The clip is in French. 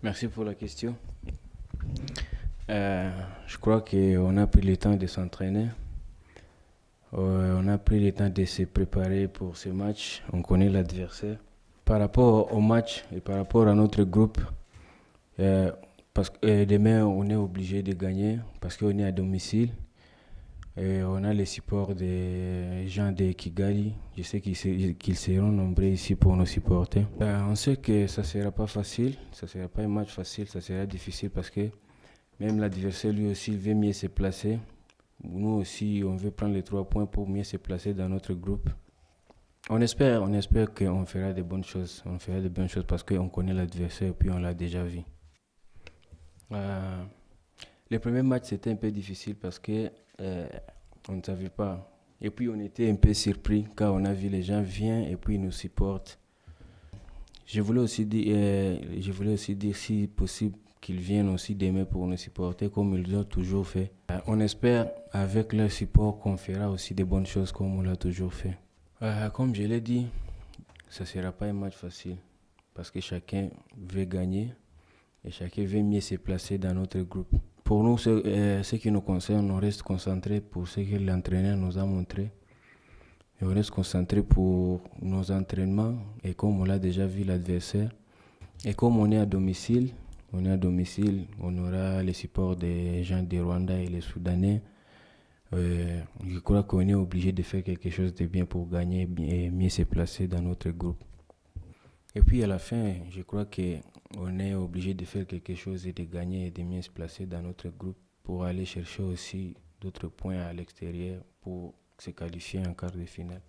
Merci pour la question. Je crois qu'on a pris le temps de s'entraîner. On a pris le temps de se préparer pour ce match. On connaît l'adversaire. Par rapport au match et par rapport à notre groupe, parce que demain on est obligé de gagner parce qu'on est à domicile. Et on a le support des gens de Kigali. Je sais qu'ils seront nombreux ici pour nous supporter. On sait que ça ne sera pas facile, ça ne sera pas un match facile, ça sera difficile parce que même l'adversaire lui aussi veut mieux se placer. Nous aussi, on veut prendre les 3 points pour mieux se placer dans notre groupe. On espère qu'on fera de bonnes choses. On fera de bonnes choses parce qu'on connaît l'adversaire et puis on l'a déjà vu. Euh, le premier match, c'était un peu difficile parce que on ne savait pas. Et puis, on était un peu surpris quand on a vu les gens viennent et puis ils nous supportent. Je voulais aussi dire si possible qu'ils viennent aussi demain pour nous supporter comme ils l'ont toujours fait. On espère avec leur support qu'on fera aussi de bonnes choses comme on l'a toujours fait. Comme je l'ai dit, ça ne sera pas un match facile parce que chacun veut gagner et chacun veut mieux se placer dans notre groupe. Pour nous, ce qui nous concerne, on reste concentré pour ce que l'entraîneur nous a montré. Et on reste concentré pour nos entraînements et comme on l'a déjà vu l'adversaire. Et comme on aura le support des gens du Rwanda et les Soudanais. Je crois qu'on est obligé de faire quelque chose de bien pour gagner et mieux se placer dans notre groupe. Et puis à la fin, je crois qu'on est obligé de faire quelque chose et de gagner et de mieux se placer dans notre groupe pour aller chercher aussi d'autres points à l'extérieur pour se qualifier en quart de finale.